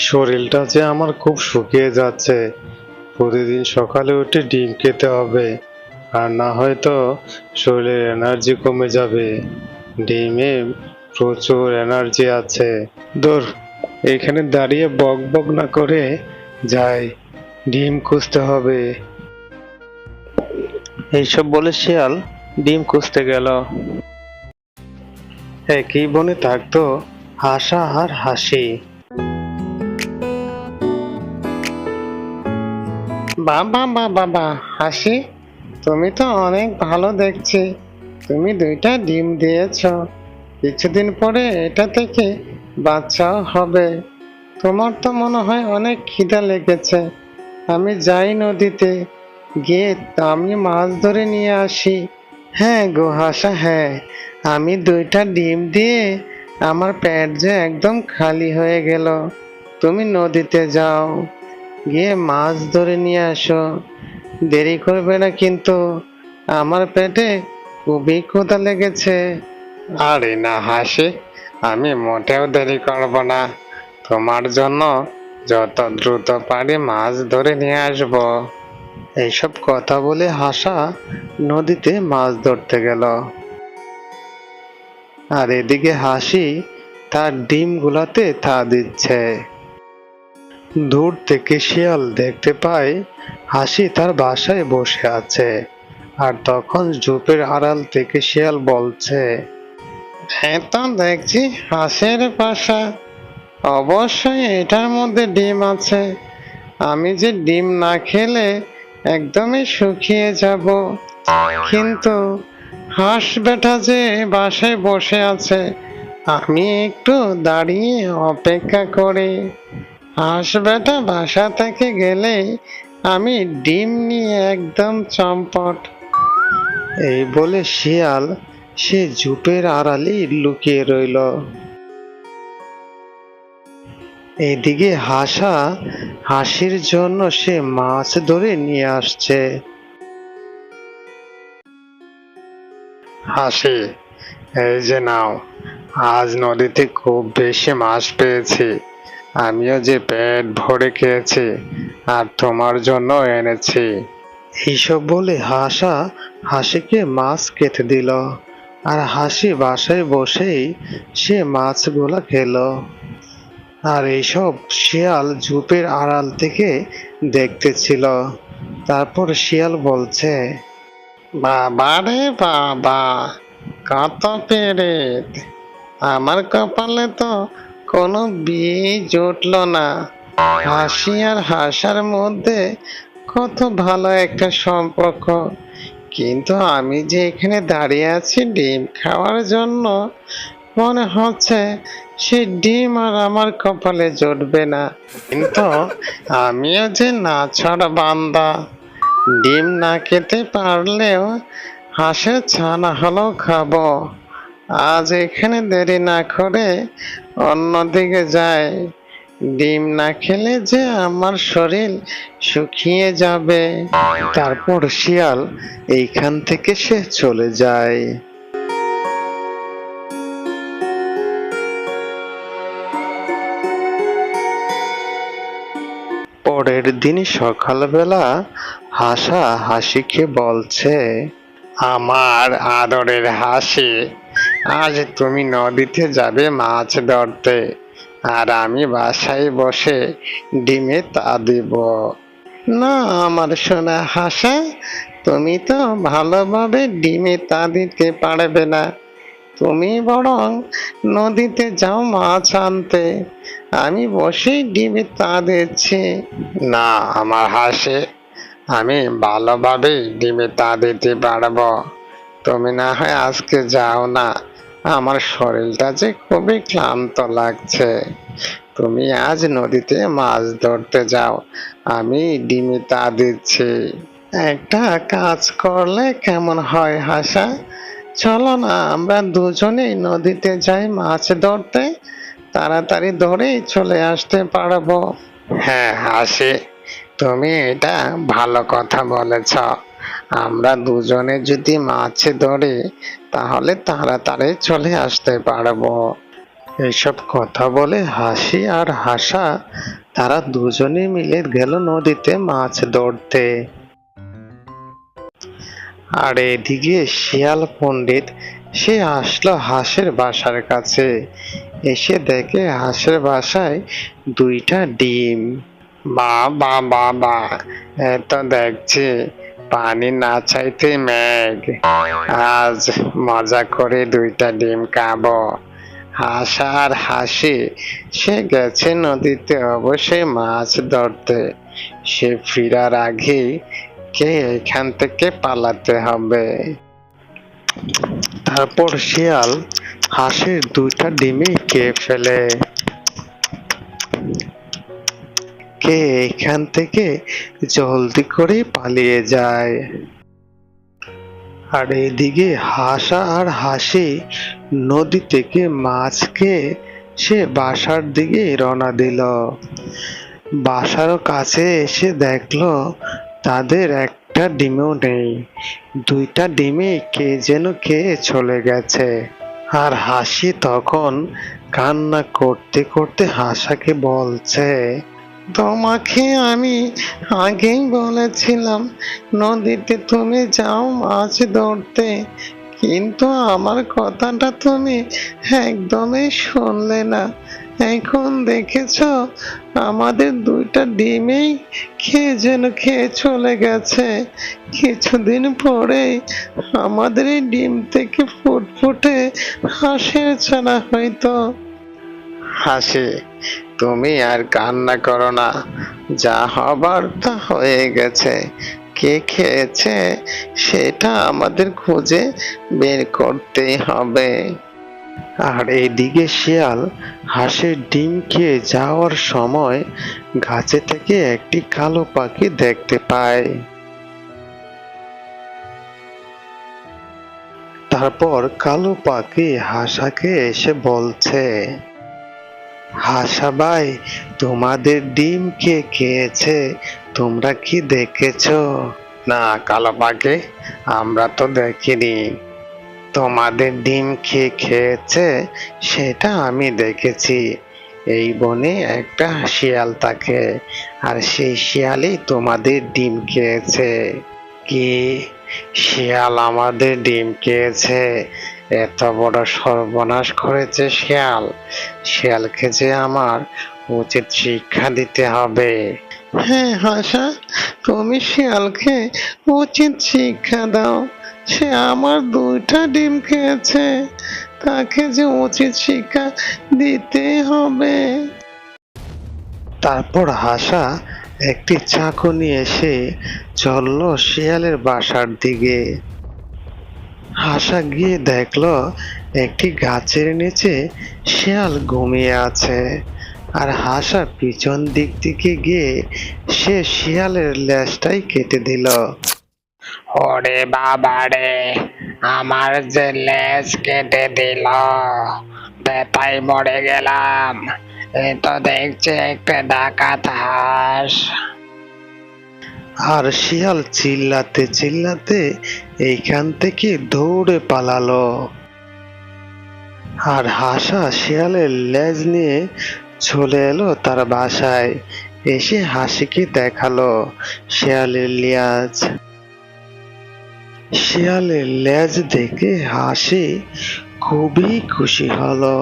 শরীরটা যে আমার খুব শুকিয়ে যাচ্ছে। প্রতিদিন সকালে উঠে ডিম খেতে হবে, আর না হয়তো শরীরের এনার্জি কমে যাবে। ডিমে প্রচুর এনার্জি আছে। দূর, এখানে দাঁড়িয়ে বক বক না করে যাই, ডিম খুঁজতে হবে। এইসব বলে শিয়াল ডিম খুঁজতে গেল। একই বনে থাকতো হাসা আর হাসি। বাবা বাবা বাবা, হাসি, তুমি তো অনেক ভালো দেখছি। তুমি দুইটা ডিম দিয়েছো, কিছুদিন পরে এটা থেকে বাচ্চাও হবে। তোমার তো মনে হয় অনেক খিদা লেগেছে। আমি যাই নদীতে, গিয়ে আমি মাছ ধরে নিয়ে আসি। হ্যাঁ গো হাসা, হ্যাঁ, আমি দুইটা ডিম দিয়ে আমার পেট যে একদম খালি হয়ে গেল। তুমি নদীতে যাও, গিয়ে মাছ ধরে নিয়ে আসো। দেরি করবে না কিন্তু, আমার পেটে খুবই ক্ষুধা লেগেছে। আরে না হাসি, আমি মোটেও দেরি করব না। তোমার জন্য যত দ্রুত পারি মাছ ধরে নিয়ে আসব। এইসব কথা বলে হাসা নদীতে মাছ ধরতে গেল। আর এদিকে হাসি তার ডিমগুলাতে তা দিচ্ছে। দূর থেকে শিয়াল দেখতে পায় হাসি তার বাসায় বসে আছে। আর তখন ঝোপের আড়াল থেকে শিয়াল বলছে, এত দেখছি হাঁসের বাসা, অবশ্যই এটার মধ্যে ডিম আছে। আমি যে ডিম না খেলে একদমই শুকিয়ে যাব। কিন্তু হাঁস বেটা যে বাসায় বসে আছে, আমি একটু দাঁড়িয়ে অপেক্ষা করি। হাঁস বেটা বাসা থেকে গেলে আমি ডিম নিয়ে একদম চম্পট। এই বলে শিয়াল সে ঝোপের আড়ালে লুকিয়ে রইল। এদিকে হাসির জন্য সে মাছ ধরে নিয়ে আসছে। হাসি, এই যে নাও, আজ নদীতে খুব বেশি মাছ পেয়েছি। আমিও যে পেট ভরে খেয়েছি, আর তোমার জন্য এনেছি। এইসব বলে হাসিকে মাছ খেতে দিল। আর হাসি বাসায় বসেই সে মাছগুলা খেলো। আর এইসব শিয়াল ঝোপের আড়াল থেকে দেখতেছিল। তারপর শিয়াল বলছে, বাবা রে বাবা, কত পেরেক! আমার কপালে তো কোনো বিয়ে জুটলো না। হাসি আর হাসার মধ্যে কত ভালো একটা সম্পর্ক, কিন্তু আমি যে এখানে দাঁড়িয়ে আছি ডিম খাওয়ার জন্য, মনে হচ্ছে সে ডিম আর আমার কপালে জুটবে না। কিন্তু আমিও যে নাছোড় বান্দা, ডিম না খেতে পারলেও হাঁসের ছানা হলেও খাবো। আজ এখানে দেরি না করে অন্যদিকে যাই, ডিম না খেলে যে আমার শরীর শুকিয়ে যাবে। তারপর শিয়াল এইখান থেকে সে চলে যায়। পরের দিন সকালবেলা হাসিকে বলছে, আমার আদরের হাসি, আজ তুমি নদীতে যাবে মাছ ধরতে, আর আমি বাসায় বসে ডিমে তা দিব। না আমার সোনা হাসা, তুমি তো ভালোভাবে ডিমে তা দিতে পারবে না। তুমি বরং নদীতে যাও মাছ আনতে, আমি বসেই ডিমে তা দিচ্ছি। না আমার হাসি, আমি ভালোভাবেই ডিমে তা দিতে পারবো। তুমি না হয় আজকে যাও না, আমার শরীরটা যে খুবই ক্লান্ত লাগছে। তুমি আজ নদীতে মাছ ধরতে যাও, আমি ডিমে তা দিচ্ছি। একটা কাজ করলে কেমন হয় হাসা, চলো না আমরা দুজনেই নদীতে যাই মাছ ধরতে, তাড়াতাড়ি ধরেই চলে আসতে পারবো। হ্যাঁ হাসি, তুমি এটা ভালো কথা বলেছ। আমরা দুজনে যদি মাছ ধরি তাহলে তাড়াতাড়ি চলে আসতে পারবো। এসব কথা বলে হাসি আর হাসা তারা দুজনে মিলে গেল নদীতে মাছ ধরতে। আর এদিকে শিয়াল পণ্ডিত সে আসলো হাঁসের বাসার কাছে। এসে দেখে হাঁসের বাসায় দুইটা ডিম। বা বা বা বা, এত দেখছি পানি না চাইতে মেঘ, আজ মজা করে দুইটা ডিম খাবো। হাঁস আর হাসি সে গেছে নদীতে অবশ্যই মাছ ধরতে। সে ফিরার আগেই কে এখান থেকে পালাতে হবে। তারপর শিয়াল হাঁসের দুইটা ডিমই খেয়ে ফেলে। কে এখান থেকে জলদি করে পালিয়ে যায়। আর এদিকে হাসা আর হাসি নদী থেকে মাছ খেয়ে সে বাসার দিকে রওনা দিল। বাসার কাছে এসে দেখলো তাদের একটা ডিমও নেই। দুইটা ডিমই কে যেন খেয়ে চলে গেছে। আর হাসি তখন কান্না করতে করতে হাসাকে বলছে, তোমাকে আমি আগেই বলেছিলাম নদীতে তুমি যাও মাছ ধরতে, কিন্তু আমার কথাটা তুমি একদমই শুনলে না। এখন দেখেছো আমাদের দুইটা ডিমেই খেয়ে চলে গেছে। কিছুদিন পরেই আমাদের এই ডিম থেকে ফুটফুটে হাঁসের ছানা হইতো। হাসি, তুমি আর কান্না করো না, যা হবার তা হয়ে গেছে। কে খেয়েছে সেটা আমাদের খুঁজে বের করতেই হবে। আর এইদিকে শিয়াল হাঁসের ডিম খেয়ে যাওয়ার সময় গাছে থেকে একটি কালো পাখি দেখতে পায়। তারপর কালো পাখি হাসাকে এসে বলছে, হাসা ভাই, তোমাদের ডিম কে খেয়েছে তোমরা কি দেখেছো? না কালো পাখি, আমরা তো দেখিনি। তোমাদের ডিম খেয়েছে সেটা আমি দেখেছি। এই বনে একটা শিয়াল থাকে, আর সেই শিয়ালই তোমাদের ডিম খেয়েছে। কি, শিয়াল আমাদের ডিম খেয়েছে? এত বড় সর্বনাশ করেছে শিয়াল। শিয়ালকে যে আমার উচিত শিক্ষা দিতে হবে। হ্যাঁ হাসা, তুমি শিয়ালকে উচিত শিক্ষা দাও। সে আমার দুইটা ডিম খেয়েছে, তাকে যে উচিত শিক্ষা দিতে হবে। তারপর হাসা একটি চাকু নিয়ে এসে চলল শিয়ালের বাসার দিকে। হাসা গিয়ে দেখলো একটি গাছের নিচে শিয়াল ঘুমিয়ে আছে। আর হাসা পিছন দিক থেকে গিয়ে সে শিয়ালের লেজটাই কেটে দিল। ওরে বাবা রে, আমার যে লেজ কেটে দিল, ব্যথায় মরে গেলাম। এ তো দেখছি একটা ডাকাত হাঁস। আর শিয়াল চিল্লাতে চিল্লাতে এইখান থেকে দৌড়ে পালালো। আর হাসা শিয়ালের লেজ নিয়ে চলে এলো তার বাসায়। এসে হাসিকে দেখালো শিয়ালের লেজ। শিয়ালের লেজ দেখে হাসি খুবই খুশি হলো।